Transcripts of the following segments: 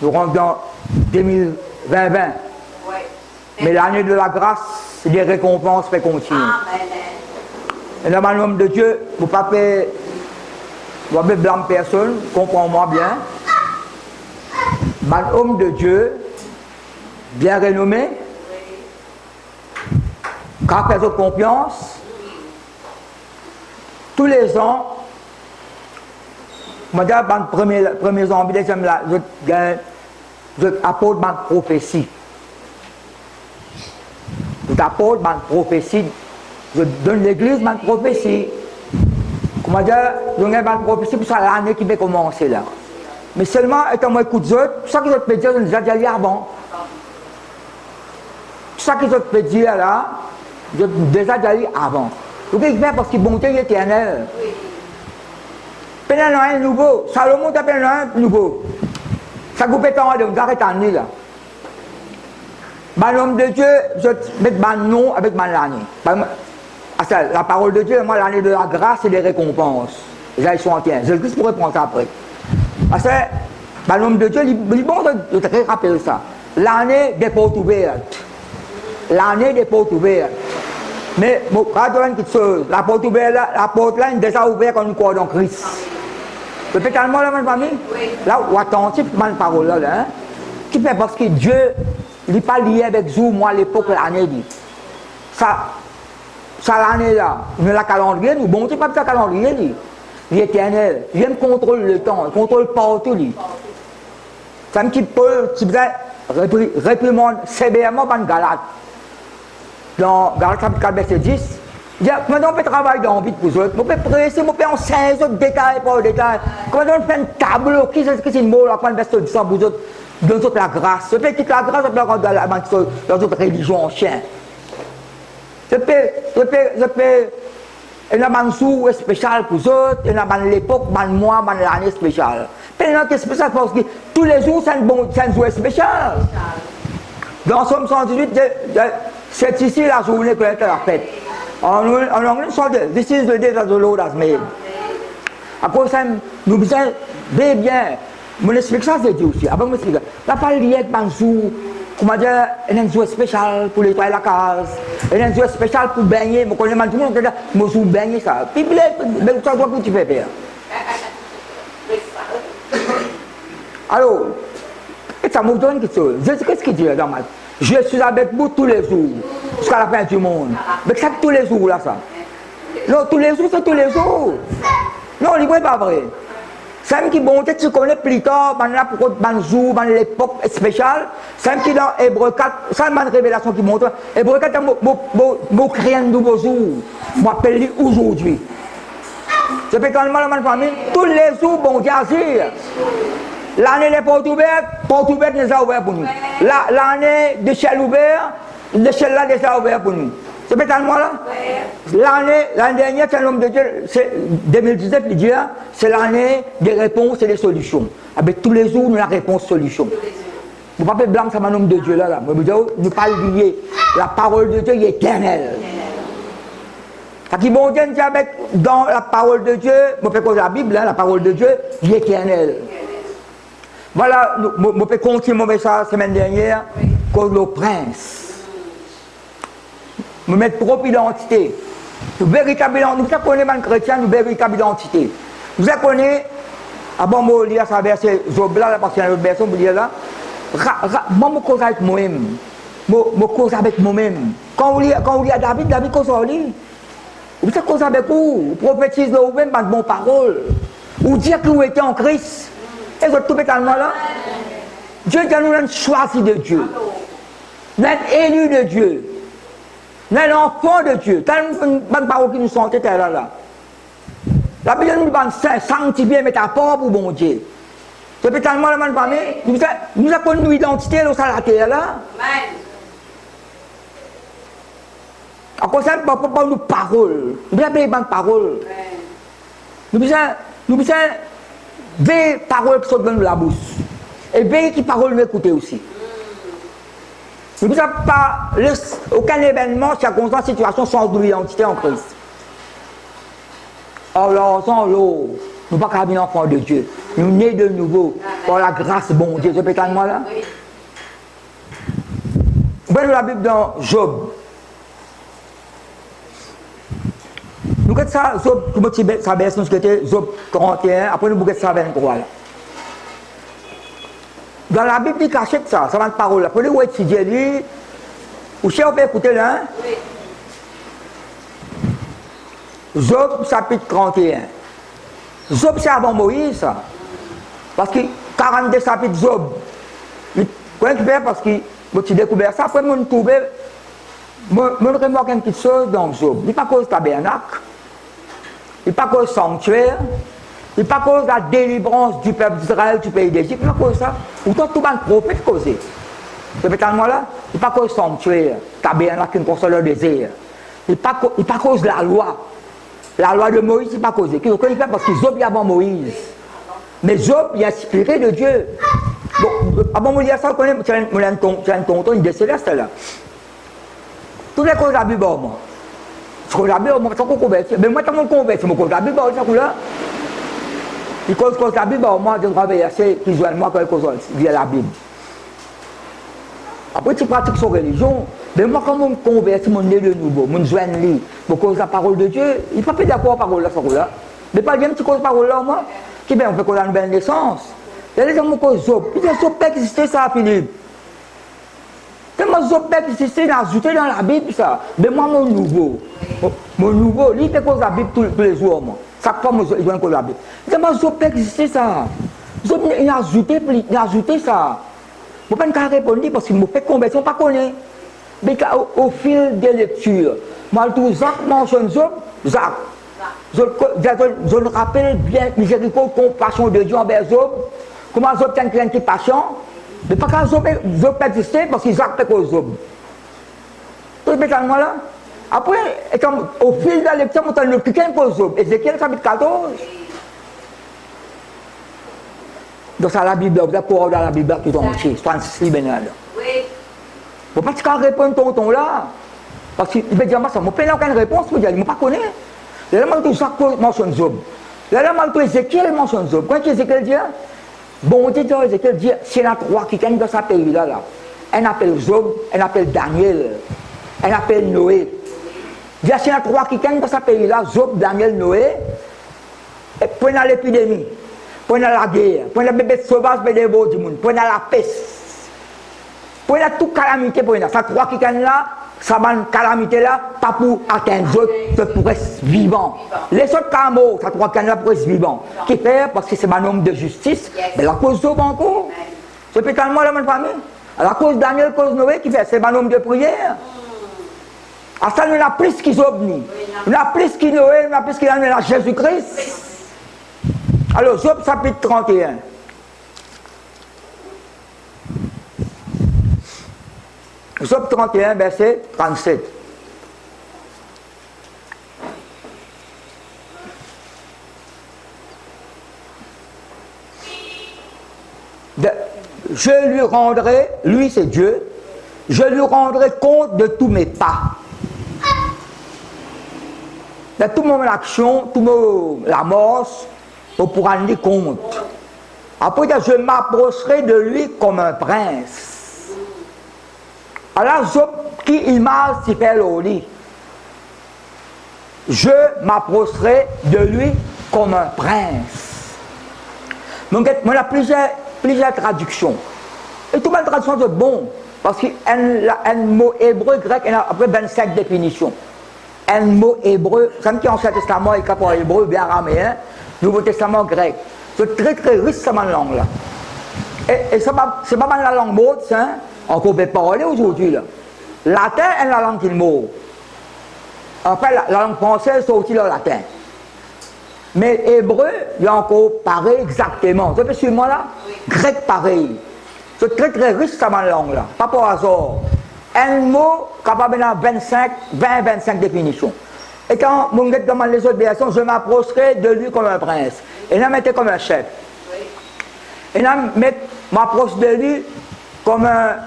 Nous rentrons dans 2020. Oui. Mais l'année de la grâce, des récompenses fait continuer. Et dans le nom de Dieu, vous ne pouvez pas blâmer personne, comprends-moi bien. Un homme de Dieu, bien renommé, qui a fait confiance, tous les ans, je dis, premier envie, deuxième là, je apporte ma prophétie. Je apporte ma prophétie. Je donne l'église ma prophétie. Comment dire, je donne ma prophétie pour ça l'année qui va commencer là. Mais seulement, étant moi écoute tout ça que je peux dire, je l'ai déjà dit avant. Tout ça que je peux dire là, je l'ai déjà dit avant. Vous pouvez faire parce que bon Dieu est éternel. Pendant un nouveau, Salomon t'a fait un nouveau. Ça coupe tant de arrêter en là. L'homme de Dieu, je mets mon nom avec ma l'année. La parole de Dieu, moi l'année de la grâce et des récompenses. Les gens sont en 15. Je pourrais prendre ça après. Parce que l'homme de Dieu, il est bon de te rappeler ça. L'année des portes ouvertes. L'année des portes ouvertes. Mais, je vais dire une petite chose. La porte ouverte, la porte là, est déjà ouverte quand nous croyons dans Christ. Peut-être tellement là, ma famille? Là, où attentif, ma parole là, hein? Qui fait parce que Dieu, il n'est pas lié avec vous, moi, à l'époque, l'année dit. Ça l'année là, nous la calendrier, nous, bon, c'est pas ça calendrier, dit. Il est éternel. Il aime contrôler le temps, il contrôle partout, dit. Ça me dit Paul, si vous êtes réprimande sévèrement par une Galate. Dans Galates chapitre 4, verset 10, il dit, comment on peut travailler dans la vie pour vous autres? On peut presser, on peut en 16 autres détails par détail. Comment on fait un tableau, qui c'est une mot, là, quand on verset 10 pour vous autres, donne toute la grâce. On peut quitter la grâce, on peut rendre dans notre religion en chien. Je peux, il y a un sou spécial pour vous autres, il y a l'époque, un mois, l'année spéciale. Puis il y a un spécial parce que tous les jours, c'est un jour spécial. Dans Somme 118, c'est ici la journée que l'Éternel a faite. En anglais, this is the day that the Lord has made. Après ça, nous disons, bien, mon explication c'est Dieu aussi. Après, je m'explique. La parole liée avec un jour, comment dire, il y a un jour spécial pour nettoyer la case. Il y a un jour spécial pour baigner. Je connais tout le monde qui dit, je jour baigner ça. Puis, mais ça, quoi que tu fais faire? Alors, ça me donne quelque chose. Qu'est-ce qu'il dit là dans ma vie? Je suis avec vous tous les jours, jusqu'à la fin du monde. Mais ça, tous les jours, là, ça. Non, tous les jours, c'est tous les jours. Non, il n'est pas vrai. C'est un qui, bon, peut-être tu connais plus tard, dans le jour, dans l'époque spéciale. C'est un qui, dans Hébreu 4, c'est une révélation qui montre. Hébreu 4, je crée un nouveau jour. Je m'appelle aujourd'hui. Je peux quand même la famille. Tous les jours, bon Dieu agir. L'année des portes ouvertes nous a ouvert pour nous. L'année de ciel ouvert, le ciel là déjà ouvert pour nous. C'est peut-être moi là? L'année dernière, c'est l'homme de Dieu, c'est 2019, il dit, c'est l'année des réponses et des solutions. Avec tous les jours, nous avons la réponse solution. Vous ne pouvez pas blâmer ça, mon homme de Dieu là. Nous ne pas oublier. La parole de Dieu est éternelle. Ça qui bon Dieu dit avec dans la parole de Dieu, je peux causer la Bible, la parole de Dieu est éternelle. Voilà, je peux continuer mon message la semaine dernière, comme le prince. Nous mettons propre identité. Nous véritable identité. Nous connaissons les chrétiens, nous véritable identité. Vous connaissez, avant de lire ça verset Zobla, parce qu'il y a une autre version pour lire là. Moi, je cause avec moi-même. Je cause avec moi-même. Quand vous lisez à David cause avec lui. Vous cause avec vous. Vous prophétisez de vous-même par de bonnes paroles. Vous dites que vous êtes en Christ. Et vous êtes tout pétalement là. Dieu nous a choisi de Dieu. Nous sommes élus de Dieu. Nous sommes enfants de Dieu. C'est une bonne parole qui nous sont là. La Bible nous dit sanctifier, mettre à part pour bon Dieu. C'est pétalement la bonne famille. Nous avons une identité dans la terre là. À cause de ça, nous avons parole. Nous avons des bonnes paroles. Nous avons des paroles qui sont dans la bouche. Et veillez qui parole nous écouter aussi. Nous n'avons pas aucun événement, circonstance, situation sans notre identité en Christ. Alors, sans l'eau, nous ne sommes pas des enfants de Dieu. Nous sommes nés de nouveau par la grâce de bon Dieu. Vous répétez moi là? Vous voyez la Bible dans Job. Nous regardons ça, Job, comment ça baisse, nous c'était Job 41, après nous regardons ça 23 là. Dans la Bible, il cache ça, ça va une parole là. Pour nous étudier, lui, ou si on peut écouter là, hein? Job chapitre 31. Job c'est avant Moïse, ça. Parce que 42 chapitres Job, quand tu fais parce que tu découvres ça, après on trouve, on remarque une petite chose dans Job. Il n'est pas cause tabernacle, il n'est pas cause sanctuaire, il n'est pas cause de la délivrance du peuple d'Israël du pays d'Égypte, il n'est pas cause ça. Autant tout le monde prophète causé. Répétez-moi là, il n'est pas cause sanctuaire, tabernacle, une console de désert. Il n'est pas cause de la loi. La loi de Moïse, il n'est pas causé. Qui le fait parce que Job est avant Moïse. Mais Job est inspiré de Dieu. Bon, avant de dire ça, on connaît un tonton, une décéleste là. Toutes les causes de la Bible, moi. Ce que la Bible, moi, je suis converti. Mais moi, je suis converti, je suis la Bible, ça là. Il cause la Bible, moi, je travaille assez, qui joignent moi, quelque chose via la Bible. Après, tu pratiques son religion, mais moi, quand je me convertis, je suis de nouveau, je joins lui, pour cause la parole de Dieu, il ne faut pas d'accord avec la parole là, mais pas bien, tu causes la parole là, moi, qui bien, on fait qu'on a une belle naissance. Il y a des gens qui cause Job, il y a Job qui existait ça, Philippe. Tellement Job qui existait, il a ajouté dans la Bible ça. Mais moi, mon nouveau, lui, il fait cause la Bible tous les jours, moi. Chaque fois, il doit cause la Bible. Tellement Job qui existait ça. Job, il a ajouté ça. Je ne peux pas répondre parce qu'il me fait conversion, je ne connais pas. Mais au fil des lectures, moi, tout Jacques mentionne Job, Jacques. Je me rappelle bien miséricorde, compassion de Dieu envers Job. Comment Job tient une petite passion. Mais pas quand Job existait parce que Jacques fait cause Job. Tout le moi là. Après, au fil de la lecture, on entend le quelqu'un cause Job. Ézéchiel chapitre 14. Donc ça la Bible, vous avez dans la Bible tout entier, 36 livres là. Oui. Vous ne pouvez pas répondre tonton là. Parce qu'il veut dire, moi, je n'ai aucune réponse pour dire, il ne pas connaît. Là, je Jacques mentionne Job. Là, je Ézéchiel mentionne Job. Quand Ézéchiel dit, bon Dieu, Ézéchiel dit, s'il y en a trois qui viennent dans ce pays-là, elle appelle Job, elle appelle Daniel, elle appelle Noé. Il y a s'il y en a trois qui viennent dans ce pays-là, Job, Daniel, Noé, et prenez l'épidémie. Prenez la guerre, prenez le bébé sauvage, bébé beau du monde, prenez la peste, prenez toute calamité, prenez ça. Trois qui sont là, ça va une calamité là, pas pour atteindre les autres, pour rester vivants. Les autres camos, ça trois qui sont là pour rester vivants. Qui fait, parce que c'est un homme de justice, mais la cause Job encore. C'est peut-être moi la même famille. La cause Daniel, cause Noé, qui fait, c'est un homme de prière. À ça, nous avons plus qui Job, nous avons plus qui Noé, nous avons plus qui Jésus-Christ. Alors, Job chapitre 31. Job 31, verset 37. Je lui rendrai, lui c'est Dieu, je lui rendrai compte de tous mes pas. De toute mon action, toute la mort, pour rendre compte. Après, je m'approcherai de lui comme un prince. Alors, Job, qui image s'y fait le lit. Je m'approcherai de lui comme un prince. Donc, il y a plusieurs traductions. Et toutes les traductions sont bonnes. Parce qu'un mot hébreu, grec, il y a à peu près 25 définitions. Un mot hébreu, comme qui est Ancien Testament, il y a un hébreu, bien araméen. Nouveau Testament grec. C'est très très riche cette langue là. Et c'est pas mal la langue morte, hein, qu'on peut parler aujourd'hui là. Latin est la langue qui est morte. Enfin, la langue française c'est aussi le latin. Mais hébreu, il y a encore pareil exactement. Vous savez sur moi là? Grec pareil. C'est très très riche cette langue là. Pas par hasard. Un mot capable d'avoir 20-25 définitions. Et quand mon gars demande les autres versions, je m'approcherai de lui comme un prince. Et là, mettez comme un chef. Et là, m'approche de lui comme un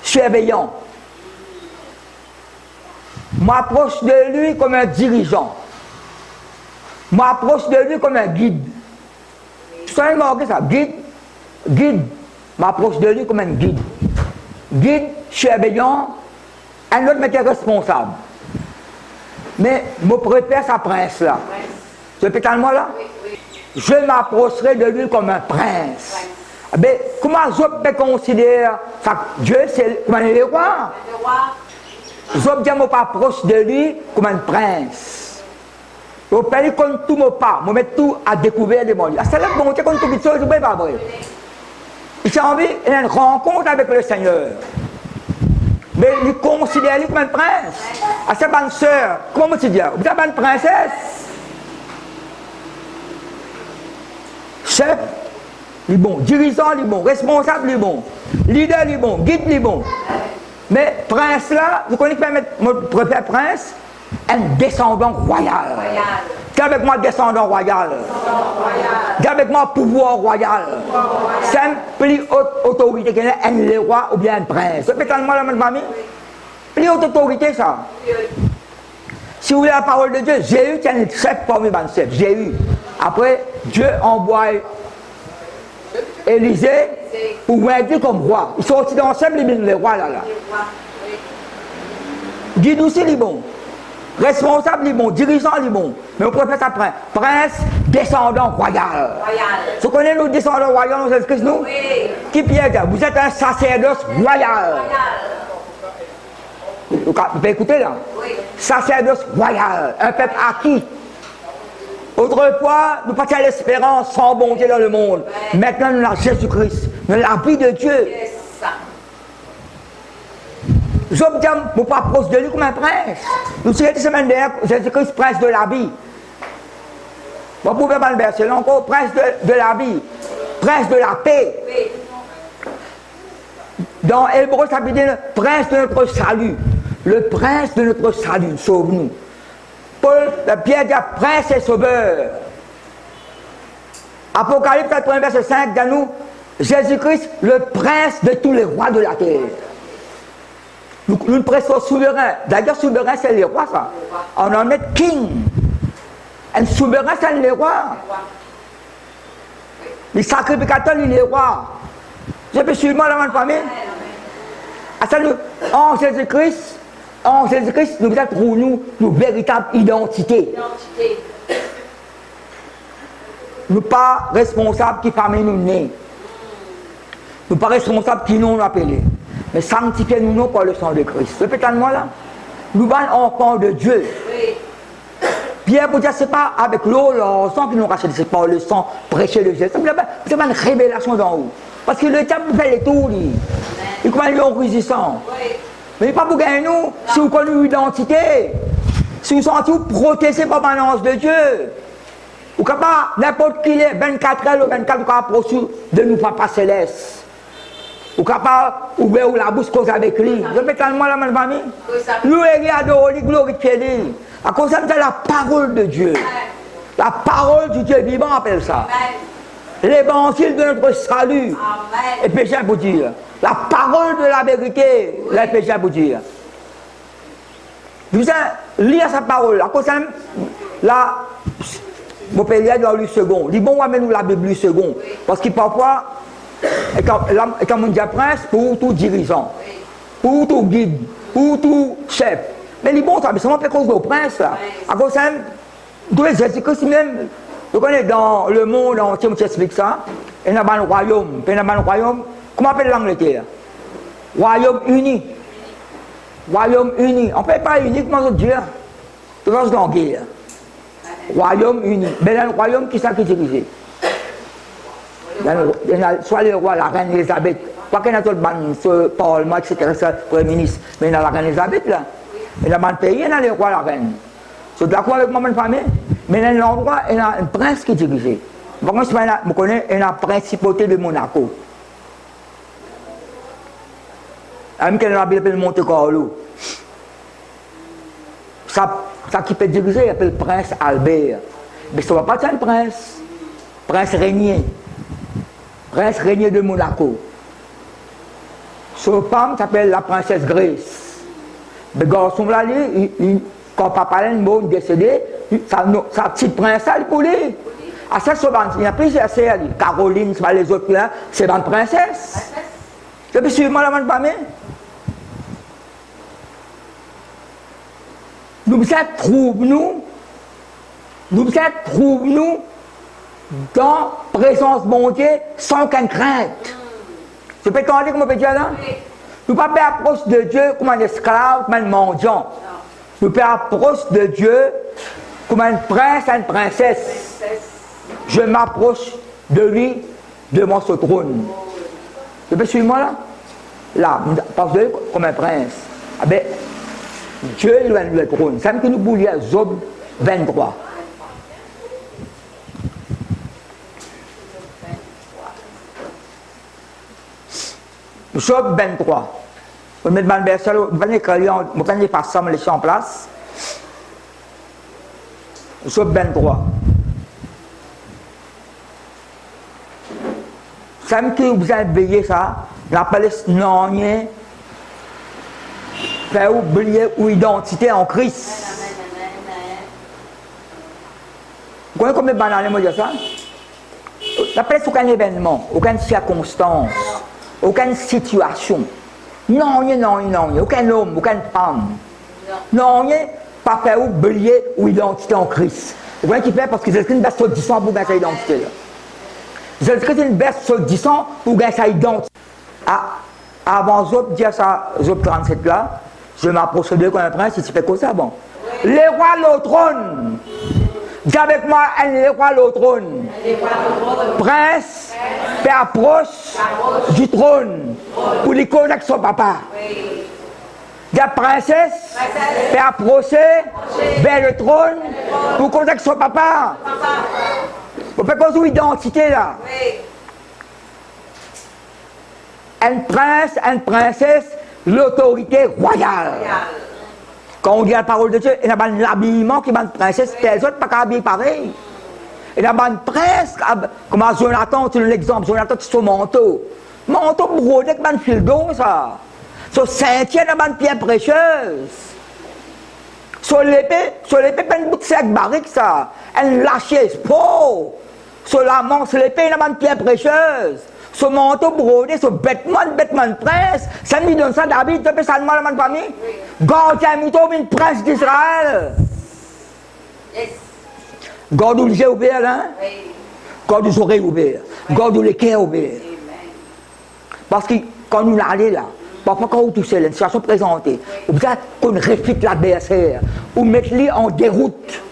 surveillant. M'approche de lui comme un dirigeant. m'approche de lui comme un guide. Tu sais remarqué ça? Guide, m'approche de lui comme un guide. Guide, je suis obéissant, un autre m'était responsable. Mais je préfère sa prince là. Tu répètes moi là? Je m'approcherai de lui comme un prince. Mais comment je peux considérer ça? Dieu, c'est comme un roi. Je ne me pas proche de lui comme un prince. Je ne peux pas tout mon pas, je mets tout à découvert de mon Dieu. C'est là que mon Dieu, quand tout le je ne peux pas vrai. Il a envie d'une rencontre avec le Seigneur. Mais il considère lui comme un prince. À sa bonne soeur, comment tu dis? Vous êtes une princesse. Chef, il est bon. Dirigeant, il est bon. Responsable, il est bon. Leader, il est bon. Guide, il est bon. Mais prince là, vous connaissez pas mon préféré prince? Un descendant royal. Qui avec moi descendant royal? Qui avec moi pouvoir royal? C'est une plus haute autorité qu'un roi ou bien un prince. C'est peut-être moi la même famille? Plus haute autorité ça. Si vous voulez la parole de Dieu, Jésus est un chef parmi les chefs. Jésus. Après, Dieu envoie Élisée pour m'aider comme roi. Ils sont aussi dans le chef, les rois là. Guide aussi les bons. Responsable les bons. Dirigeant les bons. Mais on préfère ça prince. Prince, descendant royal. Vous connaissez nos descendants royaux, nous Jésus-Christ, nous? Oui. Qui Pierre dit? Vous êtes un sacerdoce royal. Vous pouvez écouter là? Oui. Sacerdoce royal. Un peuple acquis. Autrefois, nous passions l'espérance sans bon Dieu dans le monde. Ouais. Maintenant, nous avons Jésus-Christ. Nous avons la vie de Dieu. Yes. Job dit, je ne pas proche de lui comme un prince. Nous sommes cette semaine dernière, Jésus-Christ, prince de la vie. Vous pouvez pas le verser là encore, prince de la vie, prince de la paix. Dans Hébreu, ça veut dire prince de notre salut. Le prince de notre salut, sauve-nous. Paul, Pierre dit, prince et sauveur. Apocalypse 1, verset 5, dans nous, Jésus-Christ, le prince de tous les rois de la terre. Nous prêchons souverain. D'ailleurs, souverain, c'est les rois, ça. On en met king. Un souverain, c'est les rois. Les sacrificateurs, les rois. Je peux suivre la même famille. En Jésus-Christ, nous êtes pour nous, nos véritables identités. Nous pas responsables qui famille nous nés. Nous pas responsables qui nous appelés. Mais sanctifiez-nous non par le sang de Christ. Répétez-moi là. Nous sommes enfants de Dieu. Oui. Pierre pour dire, ce n'est pas avec l'eau, le sang qui nous rachète, c'est par le sang prêché de Jésus. C'est pas une révélation d'en haut. Parce que le diable fait les tours. Il commence à être résistant. Oui. Mais il n'est pas pour gagner nous. Non. Si vous connaissez une identité, si vous sentez protégés par l'annonce de Dieu, vous capable, n'importe qui est, 24 heures ou 24 vous approcher de nous, Papa Céleste. Ou capable d'ouvrir la bouche cause avec lui. Répétez-moi la même famille. Louer, adorer, glorifier lui. À cause de la parole de Dieu. La parole du Dieu vivant appelle ça. L'évangile de notre salut. Et péché pour dire. La parole de la vérité. Les péchés pour dire. Vous allez lire sa parole. À cause de la. Mon père lire dans le second. Il bon, nous la Bible le second. Parce que parfois. Et quand on dit prince, pour tout dirigeant, pour tout guide, pour tout chef. Mais les bons, ça, c'est à cause de prince. À cause de Jésus-Christ même, vous connaissez dans le monde entier, on explique ça. Il y a un royaume. Comment on appelle l'Angleterre? Royaume uni. Royaume uni. On ne peut pas uniquement Dieu. Tout le monde est en guerre. Royaume uni. Mais dans le royaume, qui est-ce qui dirige? Soit le roi, la reine Elisabeth, pas qu'il y a tout le Parlement, etc., le Premier ministre, mais il y a la reine Elisabeth là. Il y a un pays, il y a le roi, la reine. C'est d'accord avec moi, ma famille, mais il y a un endroit, il y a un prince qui dirige. Par contre, je connais, il y a la principauté de Monaco. Même qu'il y a la ville de Monte Carlo. Ça qui peut diriger, il appelle prince Albert. Mais ça ne va pas être un prince. Prince régnier. Prince régnier de Monaco. Sa femme s'appelle la princesse Grace. Le garçon là, quand papa est décédé, sa petite princesse pour lui. À ça, il y a plusieurs sœurs, Caroline, c'est pas les autres là, c'est une princesse. Et puis suivez-moi la main de famille. Nous trouve-nous dans la présence de mon Dieu sans qu'une crainte. Je peux t'entendre comment on peut dire là? Nous ne pouvons pas approcher de Dieu comme un esclave, comme un mendiant. Nous pouvons approcher de Dieu comme un prince, une princesse. Je m'approche de lui devant ce trône. Tu peux suivre moi là? Là, parce que comme un prince. Ah ben, Dieu il a le trône. C'est que nous bouillons Job 23. Job 23. Vous mettez dans le verset, vous prenez les façons, les en place. Job 23. C'est que vous avez veillé ça, la Palestine non fait oublier ou identité en Christ. Vous connaissez combien de bananes moi dire ça? La Palestine, aucun événement, aucune circonstance, aucune situation. Non, aucun homme, aucune femme. Non, pas faire oublier ou identité en Christ. Vous voyez qui fait parce que c'est une baisse sur 10 ans pour gagner sa identité. C'est une baisse sur 10 ans pour gagner sa identité. Avant Job dire ça, Job 37 là, je m'approche de comme un prince, il se fait comme ça, bon. Les rois au trône. Dis avec moi, les rois au trône. Prince, fait approche du trône pour les connaître son papa. La princesse fait approcher vers le trône pour connaître son papa. Vous faites quoi son identité là? Un prince, une princesse, l'autorité royale. Quand on dit la parole de Dieu, il y a l'habillement qui est une princesse, les autres pas qu'à habiller pareil. Il y a une prince, comme Jonathan, tu as l'exemple, Jonathan, c'est son manteau. Manteau brodé avec un fil d'eau, ça. Son ceinture, il y a une pierre précieuse. Sur l'épée, il y a une bout de cercle barrique, ça. Elle lâcheuse, pauvre. Sur la manche, sur l'épée, il y a une pierre précieuse. Ce manteau brodé, ce vêtement de prince, ça me donne ça d'habitude, tu peux ça demander à ma famille? Gardien mouton, une prince d'Israël. Garde les yeux ouverts, hein? Garde les oreilles ouvertes. Garde les cœurs ouverts. Parce que quand nous allons là, parfois quand vous touchez la situation présentée, vous avez qu'on réfute l'adversaire, ou mettez-les en déroute.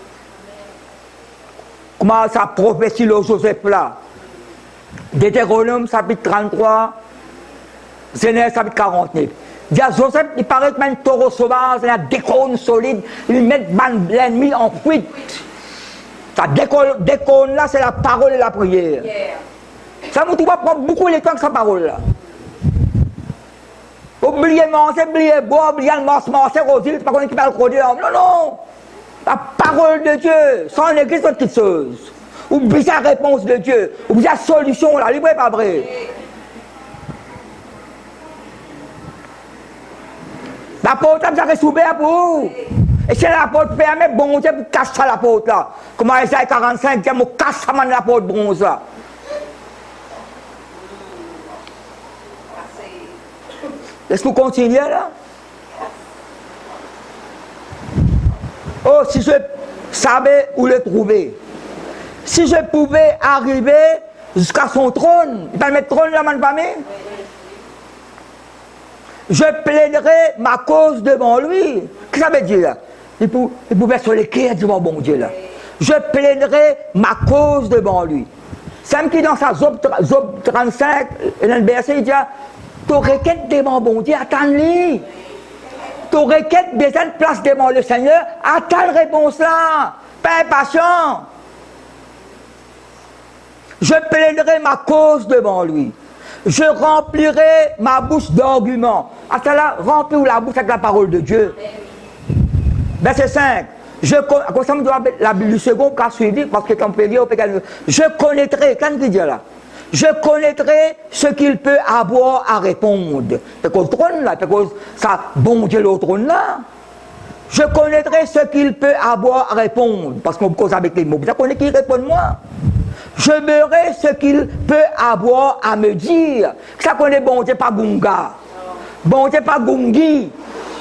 Comment ça prophétie le Joseph là? Deutéronome chapitre 33, Genèse chapitre 49. Il y a Joseph, il paraît que un taureau sauvage, il a des cônes solides, il met l'ennemi en fuite. Ça déconne là, c'est la parole et la prière. Ça vous va prendre beaucoup de temps que sa parole là. Oubliez manger, oubliez boire, oubliez le manger aux îles, c'est pas qu'on qui parle le non, non. La parole de Dieu, sans l'église, c'est quelque chose. Oubliez la réponse de Dieu, oubliez la solution, la libre est pas vrai. La porte, ça reste ouverte pour vous. Et si la porte fermée, bon Dieu, vous cassez la porte là. Comment Isaïe 45 dit, vous cassez la porte bronze là. Est-ce que vous continuez là? Oh, si je savais où le trouver. Si je pouvais arriver jusqu'à son trône, il va mettre trône là, ma famille. Je plaiderai ma cause devant lui. Qu'est-ce que ça veut dire là? Il pouvait se les cœurs devant bon Dieu là. Je plaiderai ma cause devant lui. C'est qui dans sa Job 35, dans le verset, il dit, tu requêtes devant bon Dieu, attends-le. Tu requêtes besoin de place devant le Seigneur, attends la réponse là. Pas impatient. Je plaiderai ma cause devant lui. Je remplirai ma bouche d'arguments. À cela, remplir la bouche avec la parole de Dieu. Verset 5. Comme ça, le second cas suivi, parce que quand on peut lire, je connaîtrai, quand il dit là, je connaîtrai ce qu'il peut avoir à répondre. C'est qu'au trône là, c'est que ça, bon Dieu, le trône là. Je connaîtrai ce qu'il peut avoir à répondre. Parce qu'on cause avec les mots. Je connais qui répond moi. Je verrai ce qu'il peut avoir à me dire. Ça connaît bon Dieu pas Gunga. Bon Dieu pas Gungi.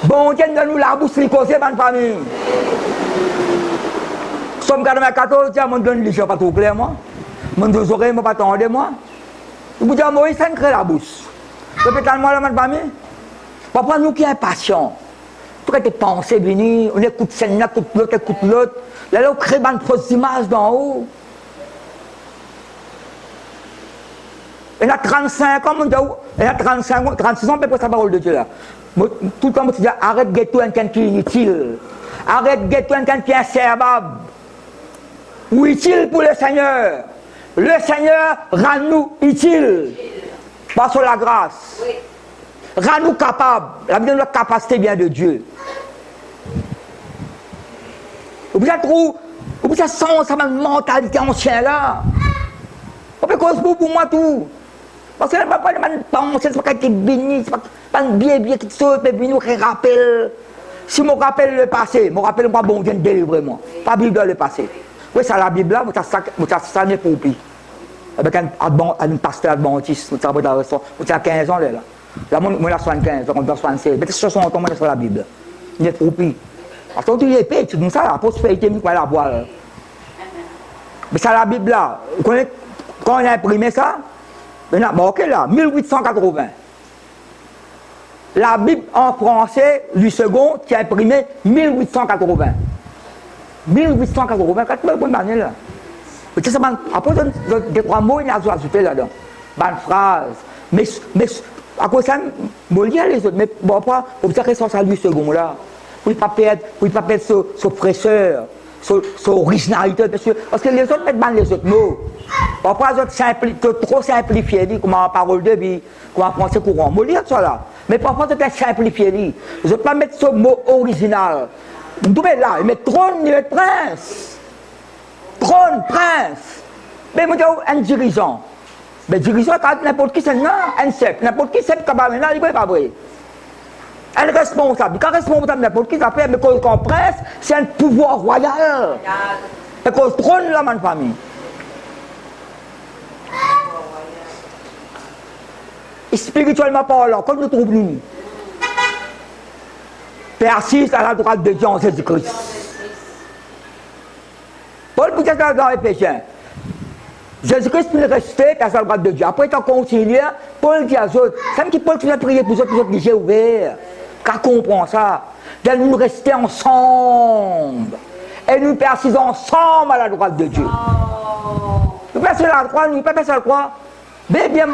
Bon Dieu donne nous la bouche l'icosé dans la famille. Somme 94, mon donne les gens pas trop clair moi. Mon deux oreilles pas attendre moi. Vous dites Moïse ça crée la bouche. Peut-être moi la famille. Papa nous qui est impatient. Tout est pensé venir, on écoute celle-là, écoute l'autre. Là on crée une fausse image d'en haut. Elle a 35 ans, elle a 35 ans, 36 ans, mais pour sa parole de Dieu là. Tout le temps, je dis arrête de guetter un qui est inutile. Arrête de guetter un qui est inservable. Ou utile pour le Seigneur. Le Seigneur rend-nous utile. Par sur la grâce. Rend-nous capables. La vie de notre capacité vient de Dieu. Vous avez trop, vous avez sens sa mentalité ancienne là. On peut cause pour moi tout. Parce que ce n'est pas de penser, ce n'est pas qu'il béni, ce n'est pas un bien qui saute, mais nous rappelle. Si je rappelle le passé, je rappelle pas bon Dieu délivrer moi. Pas Bible dans le passé. Oui, c'est la Bible là, vous avez ça n'est pour pire. Avec un pasteur adventiste, vous avez 15 ans là. Là, moi, j'ai 75, on doit 76. Mais c'est 60 ans, sur la Bible. Il est trop pire. Parce que tu es épais, tu dis ça, la prospérité, nous, la voile. Mais c'est la Bible là. Quand on a imprimé ça, on a marqué là, 1880. La Bible en français, du second, qui a imprimé 1880. 1880, 4 bonnes années là. Après, des trois mots, il y a ajouté là-dedans. Bonne phrase. Mais, à cause de ça, je lis les autres. Mais bon, pas, vous savez, ça du second là. Pour ne pas perdre son fraîcheur, son originalité. Parce que les autres mettent les autres mots. Parfois, les autres trop simplifiés, comme en parole de vie, comme en français courant. Je lis ça là. Mais parfois, ils sont simplifiés. Les autres ne mettent pas ce mot original. Vous trouvez là, ils mettent trône, ils mettent prince. Trône, prince. Mais vous avez un dirigeant. Mais dirigeant, n'importe qui, c'est un chef. N'importe qui, c'est un cabaret, il n'est pas vrai. Un responsable. Quand responsable, n'importe qui, ça fait, mais quand prince, c'est un pouvoir royal. Et quand trône, là, ma famille. Et spirituellement parlant, quand nous trouvons, persiste à la droite de Dieu en Jésus-Christ. Paul peut être dans les péchés. Jésus-Christ peut rester à la droite de Dieu. Après, étant concilié, Paul dit à eux autres, c'est même que Paul qui a prié pour eux autres, les yeux ouverts. Car comprend ça. De nous rester ensemble. Et nous persistons ensemble à la droite de Dieu. Nous passons la croix, nous pas passer la croix. Mais bien,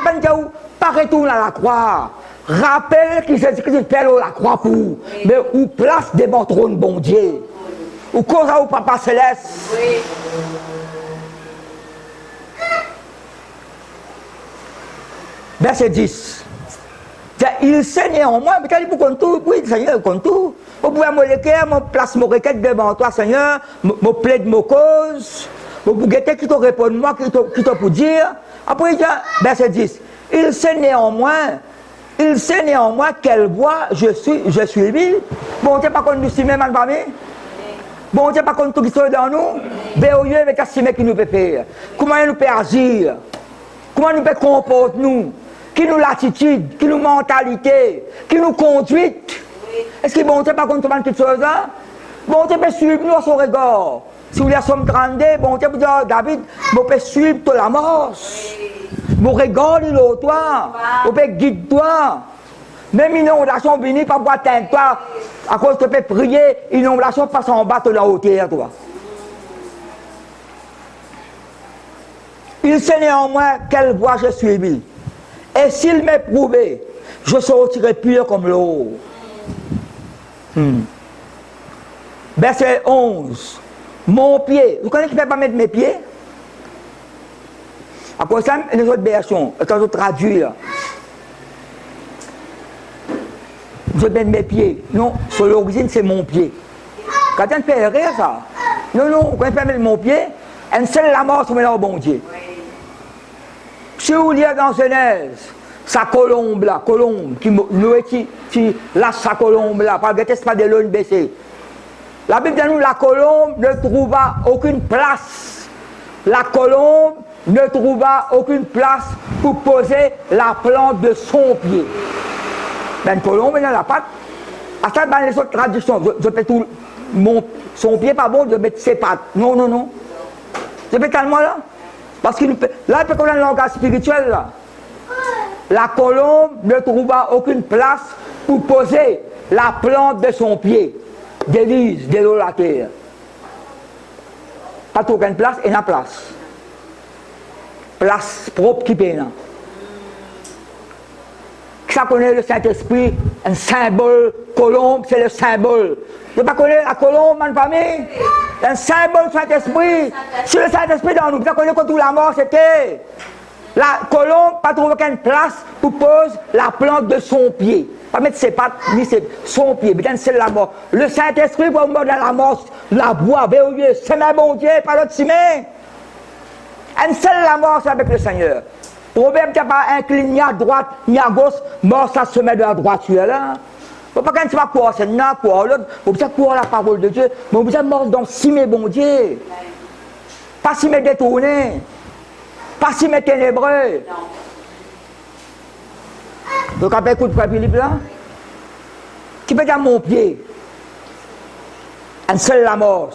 pas retourner à la croix. Rappelle que Jésus-Christ fait la croix pour. Mais où place devant le trône, bon Dieu. Ou cause au Papa Céleste. Oui. Verset 10. Il sait néanmoins, mais quand il faut qu'on tout, oui, Seigneur, qu'on tout. Vous pouvez me l'écrire, me place mon requête devant toi, Seigneur, me plaide mon cause. Vous pouvez qui te répond moi, qui te pour dire. Après, il dit, verset 10. Il sait néanmoins quelle voie je suis lui. Bon, Dieu pas qu'on nous suit même en famille. Bon, Dieu pas qu'on tout qui soit dans nous. Béoyeux avec un qui nous peut faire. Comment il nous peut agir? Comment nous peut comporter nous? Qui nous l'attitude, qui nous mentalité, qui nous conduite. Est-ce que bon Dieu pas qu'on tout toutes choses là? Bon Dieu peut suivre nous à son regard. Si vous sommes 32, bon Dieu peut dire David, vous pouvez suivre toute la mort. Vous regardez l'autre, toi. Vous pouvez guider toi. Même inondation venue, pas pour atteindre toi. À cause de prier, inondation passe en bas de la hauteur, toi. Il sait néanmoins quelle voie je suivis. Et s'il m'est prouvé, je sortirai pur comme l'eau. Verset 11. Mon pied. Vous connaissez qui ne peut pas mettre mes pieds? Après ça, les autres versions, quand je traduis, je mets mes pieds. Non, sur l'origine, c'est mon pied. Quand on fait rire, ça. Non, quand on peut mettre mon pied, une seule la mort sur le bon Dieu. Si vous lisez dans Genèse, sa colombe qui lâche sa colombe là, pas de pas de l'eau baissée. La Bible dit nous, la colombe ne trouva aucune place. La colombe ne trouva aucune place pour poser la plante de son pied. Ben, une colombe, dans la patte. À ça, dans les autres traditions, je fais tout. Son pied pas bon, je mets ses pattes. Non, non, non. Je fais tellement là. Parce que là, il peut connaître le langage spirituel là. La colombe ne trouva aucune place pour poser la plante de son pied. D'église, de l'eau la terre. Pas aucune place, et la place. Place propre qui paye là. Ça connaît le Saint-Esprit, un symbole, colombe, c'est le symbole. Vous ne connaissez pas la colombe, ma famille? Un symbole Saint-Esprit. Si le Saint-Esprit dans nous, vous connaissez que toute la mort c'était. La colombe, pas trouver aucune place pour poser la plante de son pied. Pas mettre ses pattes, ni son pied, mais c'est la mort. Le Saint-Esprit, pour mort dans la mort, la bois, verrouillée, c'est ma bon Dieu, pas l'autre ciment. Un seul la mort, c'est avec le Seigneur. Proverbe qui n'a pas incliné ni à droite ni à gauche, mort ça se met de la droiture là. Faut pas quand tu vas croire, c'est là, croire l'autre, faut bien croire la parole de Dieu, mais vous êtes mort dans si mes bon Dieu. Pas si mes détournés, pas si mes ténébreux. Donc après écoute frère Philippe là, qui peut dire mon pied, un seul la mort.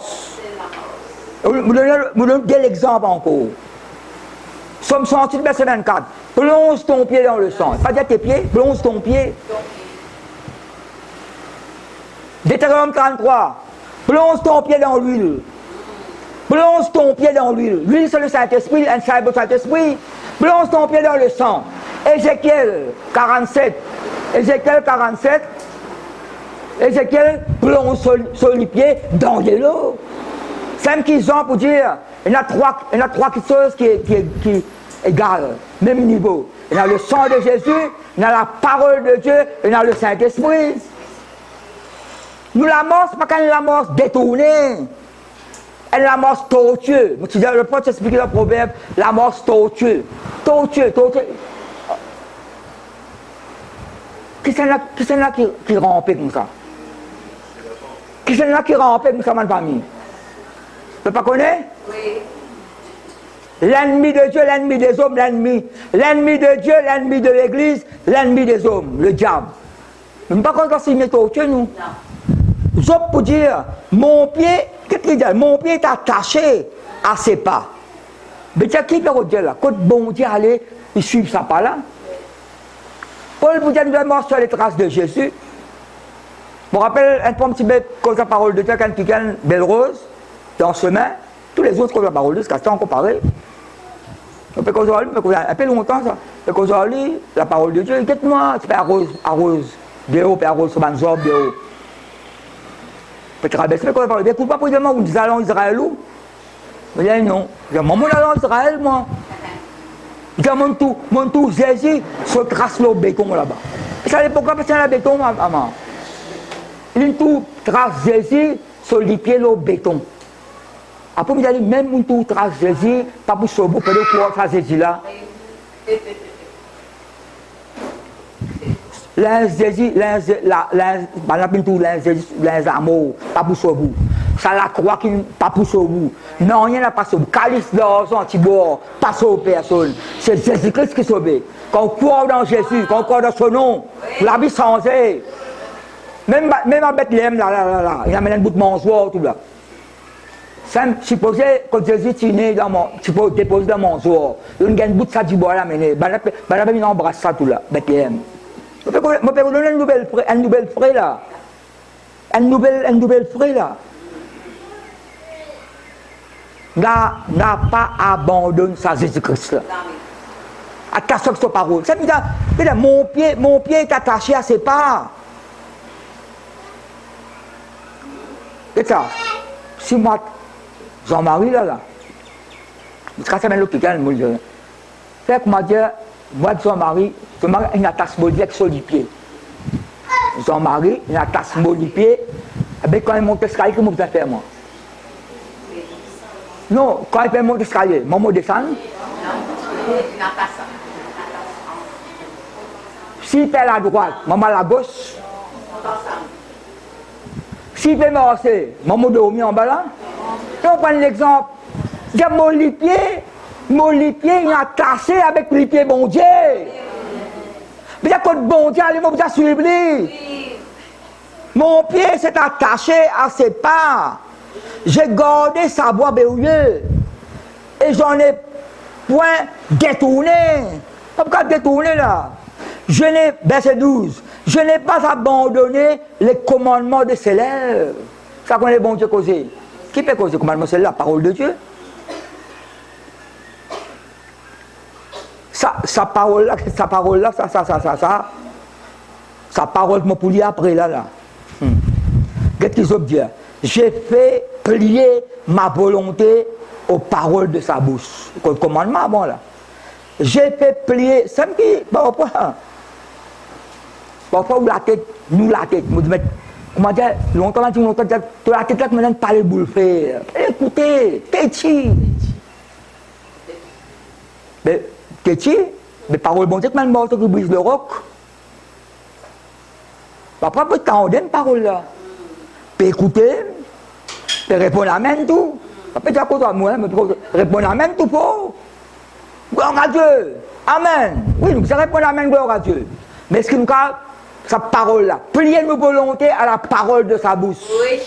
Vous donnez l'exemple encore. Somme 108, verset 24. Plonge ton pied dans le sang. Pas dire tes pieds, plonge ton pied. Deutéronome 33. Plonge ton pied dans l'huile. Plonge ton pied dans l'huile. L'huile, c'est le Saint-Esprit, un symbole Saint-Esprit. Plonge ton pied dans le sang. Ézéchiel 47. Ézéchiel 47. Ézéchiel plonge sur les pieds dans de l'eau. C'est qu'ils ont pour dire, il y a trois choses qui sont égales, même niveau. Il y a le sang de Jésus, il y a la parole de Dieu, il y a le Saint-Esprit. Nous, la mort, ce n'est pas quand la mort détournée. Elle la mort tortueuse. Je peux t'expliquer le proverbe, la mort tortueuse. Tortueuse. Qui c'est là qui rampait comme ça? Qui c'est là qui rampait comme ça, ma famille? Tu ne peux pas connaître? Oui. L'ennemi de Dieu, l'ennemi des hommes, l'ennemi. L'ennemi de Dieu, l'ennemi de l'Église, l'ennemi des hommes, le diable. Je ne peux pas connaître si il est tortueux, nous. Non. Job pour dire, mon pied, qu'est-ce qu'il dit? Mon pied est attaché à ses pas. Mais tu as qui peut dire là? Quand bon Dieu allait, il suit sa pas là. Paul vous dit, nous sommes sur les traces de Jésus. Je me rappelle un petit peu comme la parole de Dieu, quand tu gagnes belle rose, dans ce chemin, tous les autres, comme la parole de Dieu, c'est encore pareil. Un peu longtemps ça. Et qu'aujourd'hui, la parole de Dieu, écoute-moi, tu fais arrose, déo, puis arrose sur un job, déo. Tu traverses le parole de Dieu, écoute pas pour dire, moi, vous allez en Israël où? Je dis non. Je dis, moi, je vais en Israël, moi. Je dis, mon tout, Jésus, se trace le béton là-bas. Vous savez pourquoi? Parce qu'il y a le béton, maman. Il tout trace Jésus sur les pieds, le béton. Après, vous allez même une tout trace Jésus, pas pour sauver, pour le quoi, ça Jésus là. L'un Jésus, l'un amour, pas pour sauver. Ça la croix qui pas pour sauver. Non, rien n'a pas sauvé. Calice d'argent, Tibor, pas sauver personne. C'est Jésus-Christ qui sauve. Quand on croit dans Jésus, quand on croit dans son nom, la vie changée. Même à Bethléem, là, il y a un bout de mangeoire, tout là. Supposé que Jésus est né dans mon, déposé dans mon jour, il y a un bout de ça du bois là, mais il embrasse ça tout là, Bethléem. Je peux vous donner un nouvel frais là. Un nouvel frais là. N'a pas abandonné ça Jésus-Christ là. Attention sur parole. Ça veut dire, mon pied est attaché à ses pas. Et ça, si moi, Jean-Marie là, je casse même l'autre quelqu'un, moi je. Fait que moi dire, moi Jean-Marie, il a tasse avec sur les pieds. Jean-Marie, il a tasse les pieds, et bien quand il monte l'escalier, comment vous faire moi? Non, quand il monte l'escalier, maman descend. S'il fait à la droite, maman à la gauche. S'il fait marcher, maman dormi en bas là. On prend l'exemple. Il y a mon lipier, il a tassé avec le lipier bon Dieu. Mais il y a quoi de bon Dieu, allez, moi, vous suivre lui. Mon pied s'est attaché à ses pas. J'ai gardé sa voie berruyeuse. Et j'en ai point détourné. Pourquoi détourner là? Verset 12. Je n'ai pas abandonné les commandements de ses lèvres. Ça qu'on est bon Dieu causé. Qui peut causer les commandements de ses lèvres? La parole de Dieu. Sa parole là, sa parole que pour lui après là. Qu'est-ce qu'ils ont dit? J'ai fait plier ma volonté aux paroles de sa bouche. Le commandement bon là. J'ai fait plier. Ça me dit, parfois la tête, comment dire, longtemps, la tête là que maintenant parler boule faire. Écoutez, petit. Mais petit, mais parole bon Dieu, que maintenant qui brise le roc. Parfois, peut t'entendre une parole là. Puis écouter, puis répondre amen tout. Après, tu as quoi moi, répondre amen tout pour. Gloire à Dieu. Amen. Oui, nous répondre amen, gloire à Dieu. Mais est-ce que nous avons sa parole là? Plier nos volontés à la parole de sa bouche. Oui.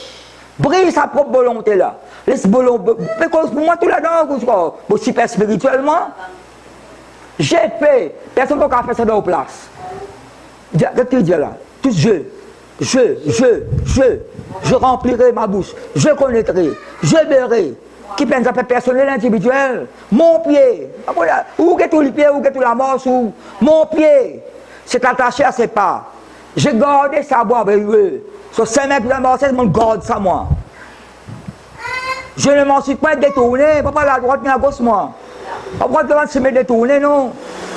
Brille sa propre volonté là. Laisse volonté. Pour moi, tout là-dedans, super spirituellement. J'ai fait. Personne n'a fait ça dans la place. Qu'est-ce qu'il dit là? Tout je remplirai ma bouche, je connaîtrai, je verrai. Qui pense à faire personnel, individuel? Mon pied, où est tout le pied, où est tout la mort, mon pied, c'est attaché à ses pas. J'ai gardé sa voix avec eux. Sur 5 mètres de la mort, je garde ça moi. Je ne m'en suis pas détourné, pas à la droite ni à la gauche moi. Pas devant se me détourner, non.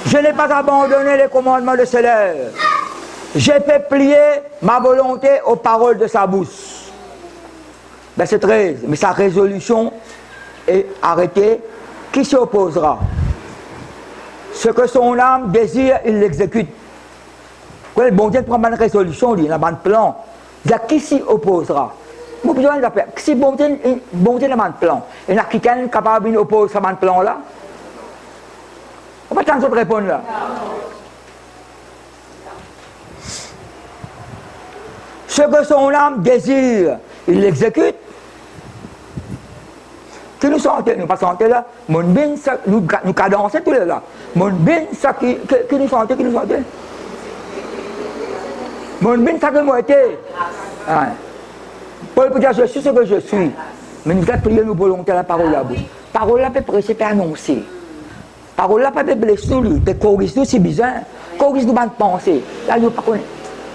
Je n'ai pas abandonné les commandements de ses lèvres. J'ai fait plier ma volonté aux paroles de sa bouche. Verset 13. Mais sa résolution est arrêtée. Qui s'y opposera? Ce que son âme désire, il l'exécute. Le bon Dieu prend une résolution, il a un plan. Il y a qui s'y opposera? Si bon Dieu a un plan, il y a quelqu'un capable de s'opposer à ce plan-là? On va tenter de répondre là. Ce que son âme désire, il l'exécute. Qui nous sentons, nous pas sentons là, nous cadençons tous les là. Mon bin, ça qui nous sentons, Mon bin, ça que moi été. Paul peut dire, je suis ce que je suis. Mais nous avons prié nos volontés à la parole là. Parole là peut prêcher, peut annoncer. Parole là peut blesser nous, peut corriger nous si besoin. Corriger nous de penser. Là, nous ne pouvons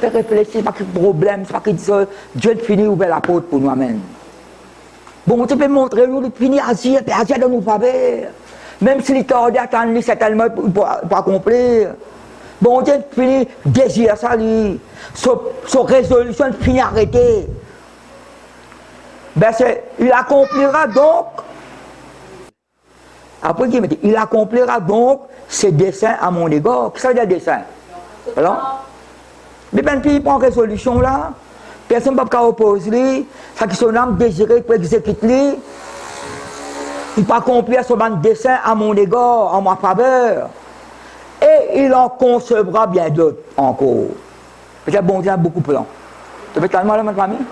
pas réfléchir, pas de problème, pas que Dieu finit ouvrir la porte pour nous-mêmes. Bon, tu peux montrer nous, il finit à agir dans nos faveurs. Même si les tordés attendent certainement pour accomplir. Bon, Dieu finit désir ça, lui. Son résolution finit arrêter. Ben, il accomplira donc. Après, il accomplira donc ses desseins à mon égard. Qu'est-ce que ça veut dire dessein? Alors? Mais ben, puis il prend résolution là. Personne ne peut pas opposer, ça qui son âme désirée pour exécuter, il peut accomplir son dessein à mon égard, en ma faveur. Et il en concevra bien d'autres encore. Peut-être bon Dieu a beaucoup de plans. Tu veux tellement là, ma famille?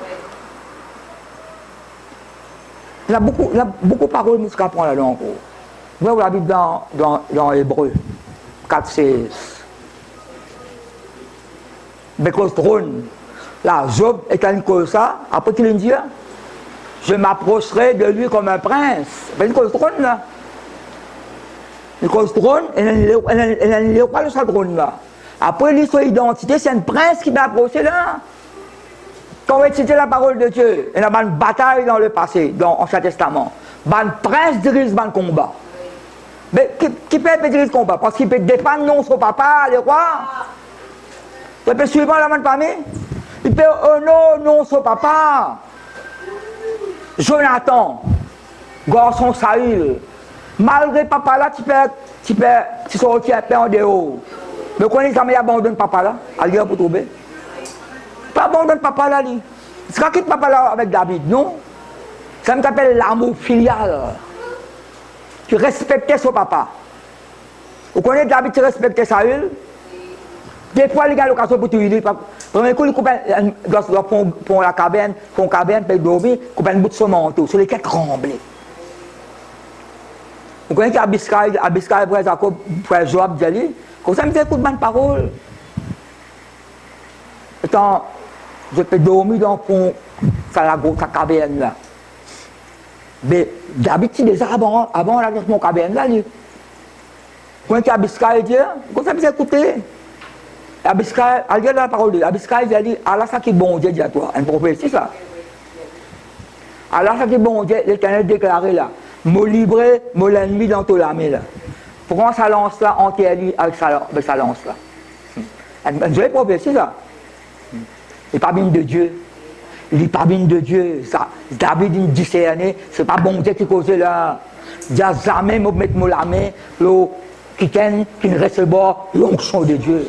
Il y a beaucoup de paroles qui apprend là-dedans encore. Vous voyez la Bible dans Hébreu 4,16. Avec le trône. Là, Job est un cause ça, après qu'il dit, je m'approcherai de lui comme un prince. C'est une cause trône là. Une cause trône, elle n'est pas de sa trône là. Après, lui, son identité, c'est un prince qui va approcher là. Quand on étudie la parole de Dieu, il y a une bataille dans le passé, dans l'Ancien Testament. Un prince dirige un combat. Mais qui peut diriger le combat? Parce qu'il peut défendre non son papa, le roi. Tu peux suivre la main de famille? Il peut non, son papa. Jonathan, garçon Saül. Malgré papa là, tu sortis un peu en dehors. Mais quand il abandonne papa là, à lui pour trouver. Pas abandonne papa là, lui. C'est quand il ne pas là avec David, non? Ça me s'appelle l'amour filial. Tu respectais son papa. Vous connaissez David qui respectait Saül? Des fois, il a l'occasion pour tout aider. Premier coup, il coupe pour la cabane, pour une cabane, pour dormir, il coupe un bout de son manteau, sur lesquels trembler. Vous connaissez qu'Abiscaï, après Jacob, après Joab, Djali, comme ça, il me dit, écoute, bonne parole. Étant, je peux dormir dans sa cabane là. Mais David, il déjà avant la mon cabane là, lui. Vous connaissez qu'Abiscaï dit, comme ça, il me dit, écoutez. Abiscaï, elle dit la parole de Dieu. Abiscaï, il dit, Allah, ça qui est bon Dieu, dit à toi. Un prophétie, ça. Allah, ça qui est bon Dieu, l'Éternel déclaré là. Me librer, me l'ennemi dans ton armée là. Prends sa lance là, enterre-lui avec sa lance là. Une jolie prophétie, ça. Il n'est pas bien de Dieu. Il n'est pas bien de Dieu. Ça, David, il discerné, c'est pas bon Dieu qui cause là. Il n'y a jamais me mettre mon l'armée, qui ne reste pas l'onction de Dieu.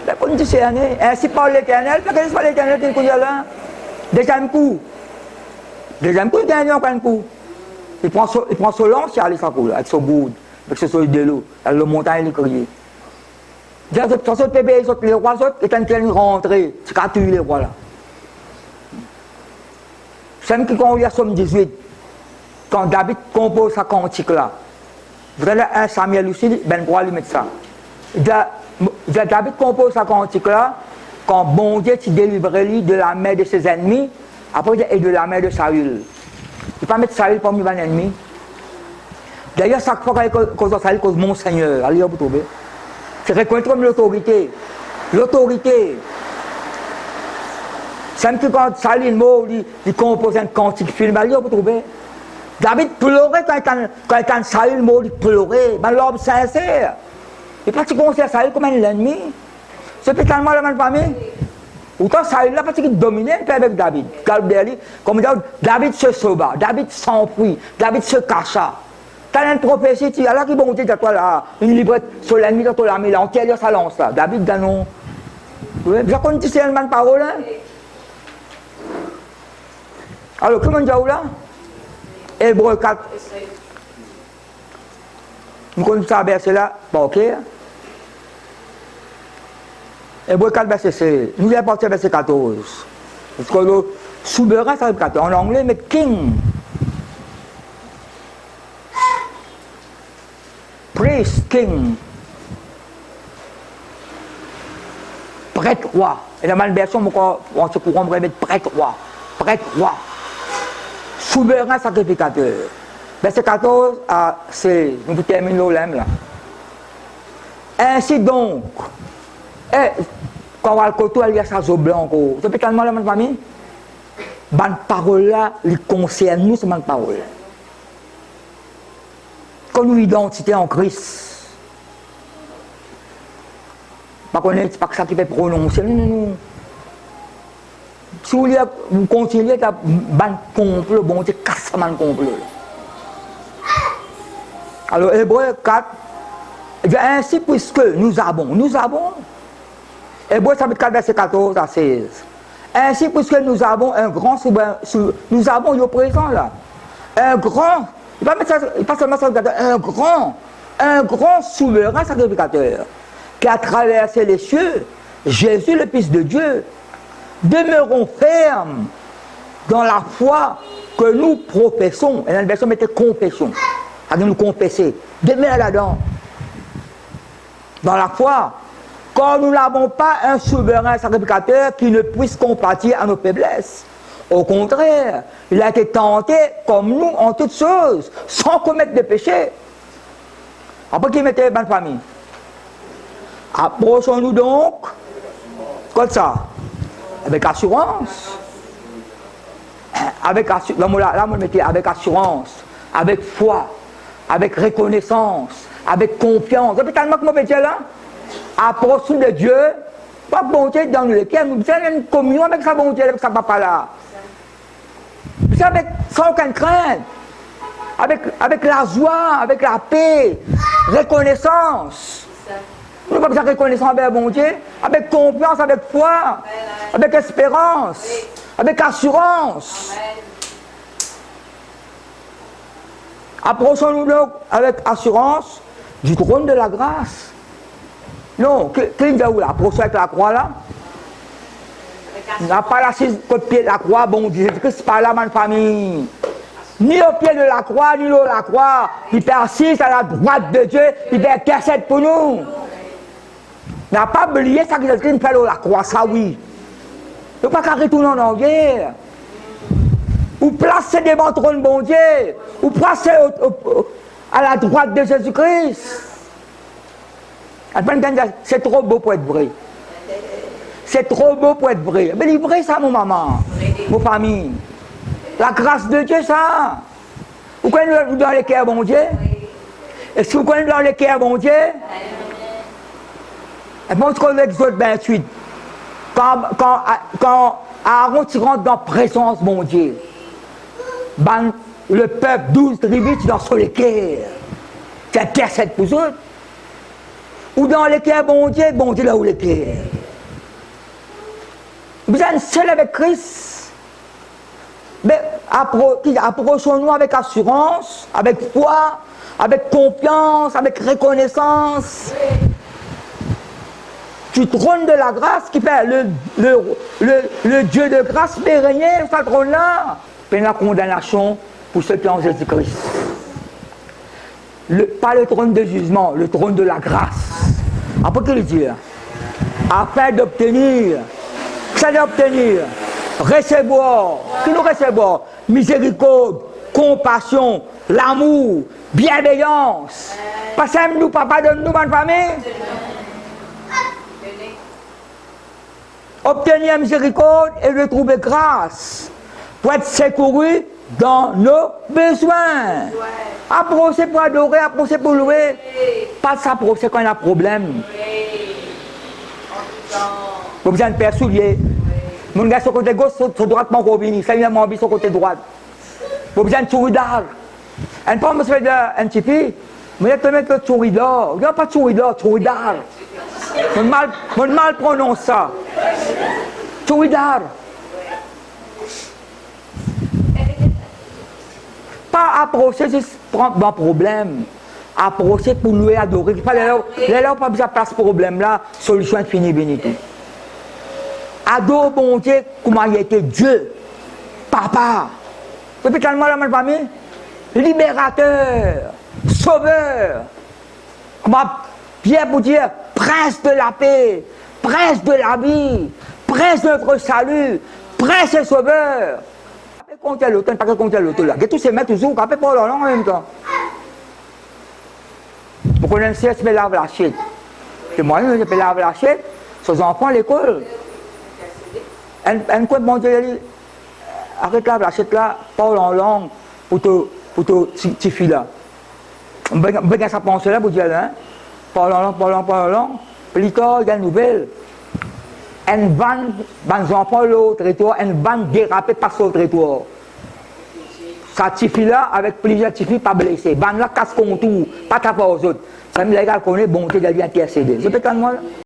Il faut discerner. Ainsi par l'Éternel, parce que c'est pas l'Éternel qui connaît là. Deuxième coup, il gagne encore un coup. Il prend son lance et il sa coule, avec son gourde, avec son solide de l'eau, avec le montagne, il crie. Il dit, sur ce bébé, les rois étaient en train de rentrer, c'est qu'à tuer les rois là. C'est qui quand on lit à Somme 18, quand David compose sa cantique là, vous allez à 1 Samuel aussi, ben pourra lui mettre ça. David compose sa cantique là, quand bon Dieu t'y délivrait lui de la main de ses ennemis, après et de la main de Saül. Il ne peut pas mettre Saül parmi les ennemis. D'ailleurs, chaque fois qu'il cause Saül, cause mon Seigneur. Allez, vous trouvez. C'est reconnaître comme l'autorité. L'autorité. C'est même que quand Saül est mort, il compose un cantique film. Allez, vous trouvez. David pleurait quand Saül mort, il pleurait. Ben, l'homme sincère. Il ne peut pas considérer Saül comme un ennemi. C'est tellement la même famille. Autant Saül là, parce qu'il dominait un peu avec David. Comme David se sauva, David s'enfuit, David se cacha. T'as une prophétie, tu as là qui bon Dieu, toi là, une librette sur l'ennemi dans ton armée, là, on tient sa lance là. David Danon. Vous connaissez c'est une bonne parole, hein? Alors, comment on dit là? Hébreu 4. Vous connaissez ça, verset là? Bon, ok. Hébreu 4, verset 16. Nous allons partir verset 14. Parce que le souverain, ça veut dire 14. En anglais, mais king. Priest, king. Prêtre roi. Et dans ma version, on se courant, on va mettre prêtre roi. Prêtre roi. Souverain sacrificateur. Verset 14 à 16. Nous terminons l'olème là. Ainsi donc, quand on va le côté, il y a sa zo blanc. C'est tellement la même famille. Bonne parole là, il concerne nous, c'est bonne parole. Quand nous identité en Christ, pas connaître, c'est pas que ça qui fait prononcer, non. Si vous continuez à ban complot, bon Dieu casse man complot. Alors Hébreu 4, ainsi puisque nous avons, Hébreu chapitre 4 verset 14 à 16. Ainsi puisque nous avons un grand souverain, nous avons au présent là, un grand, il pas seulement sacrificateur, un grand souverain sacrificateur qui a traversé les cieux, Jésus le Fils de Dieu. Demeurons fermes dans la foi que nous professons. Et dans la version, mettez confession. C'est-à-dire nous confesser. Demeurez là-dedans. Dans la foi. Quand nous n'avons pas un souverain sacrificateur qui ne puisse compatir à nos faiblesses. Au contraire, il a été tenté comme nous en toutes choses, sans commettre de péché. Après qu'il mettait bonne famille. Approchons-nous donc, comme ça. Avec assurance. Avec assurance, avec foi, avec reconnaissance, avec confiance. Depuis tellement que mon dire là, approche de Dieu, pas bonté dans lequel nous avons une communion avec sa bonté, avec sa papa là. Sans aucune crainte, avec la joie, avec la paix, reconnaissance. Nous ne pouvons pas reconnaissance avec bon Dieu, avec confiance, avec foi. avec espérance, avec assurance. Approchons-nous donc avec assurance du trône de la grâce. Non, qu'il dit où là? Approchons avec la croix là. On n'a pas lâché le pied de la croix, bon Dieu, c'est pas là, ma famille. Ni au pied de la croix, ni au la croix. Il persiste à la droite de Dieu, il intercède pour nous. On n'a pas oublié ça que Jésus-Christ fait la croix, ça oui. Il ne faut pas qu'à retourner en arrière. Ou placer devant le trône bon Dieu. Ou placer à la droite de Jésus-Christ. C'est trop beau pour être vrai. C'est trop beau pour être vrai. Mais il est vrai ça, mon maman, mon famille. La grâce de Dieu, ça. Vous connaissez dans les cœurs, bon Dieu? Est-ce que vous connaissez dans les cœurs, bon Dieu? Et pense qu'on Exode 28. Quand Aaron rentre dans la présence, bon Dieu, le peuple, 12 tribus, dans les cœurs. C'est intercède pour eux. Ou dans les cœurs, bon Dieu, là où les cœurs. Vous êtes seul avec Christ. Mais approchons-nous avec assurance, avec foi, avec confiance, avec reconnaissance. Du trône de la grâce qui fait le Dieu de grâce fait régner sur ce trône-là. Puis la condamnation pour ceux qui ont Jésus-Christ. Pas le trône de jugement, le trône de la grâce. Après qu'il dit, afin d'obtenir, c'est d'obtenir, recevoir, qui nous recevoir, miséricorde, compassion, l'amour, bienveillance. Parce que nous, papa, donne-nous, bonne famille. Obtenir miséricorde et retrouver grâce pour être secouru dans nos besoins. Approcher pour adorer, approcher pour louer. Pas s'approcher quand il y a un problème. Vous besoin de faire soulier. Mon gars sur le côté gauche, sur droite, mon robini. Ça, il a mon envie sur le côté droit. Vous besoin de souris d'art. Un peu, je fais un petit peu. Mais il y a même que souris d'or. Il n'y a pas de souris d'or, souris d'art. Mon mal prononce ça. Souris d'art. Pas approcher, juste prendre un problème. Approcher pour louer, adorer. Les là, pas besoin de place problème là, solution infinie, bénité. Adore bon Dieu, comment il était Dieu, Papa. Depuis tellement la même famille, libérateur, sauveur. Comment Pierre pour dire, prince de la paix, prince de la vie, prince de notre salut, prince et sauveur. Compter l'autre, pas que compter l'autre là. Tous ces mecs toujours, pas pour l'autre en même temps. Vous connaissez, je peux laver l'assiette. Et moi, je peux laver l'assiette, ses enfants à l'école. Un coup, mon Dieu, il dit, arrête laver l'assiette là, parle en langue pour ton petit fille là. On va sa pensée là pour dire, hein, parle en langue. Plus tard, il y a une nouvelle. Une vanne, les enfants le territoire, une vanne dérapée par sur le territoire. Sa petite fille là, avec plusieurs petites filles, pas blessées. Vanne là, casse contour, pas taper aux autres. Ça me légal connaît, bon, tu dois bien intercéder. C'est peut-être moi là.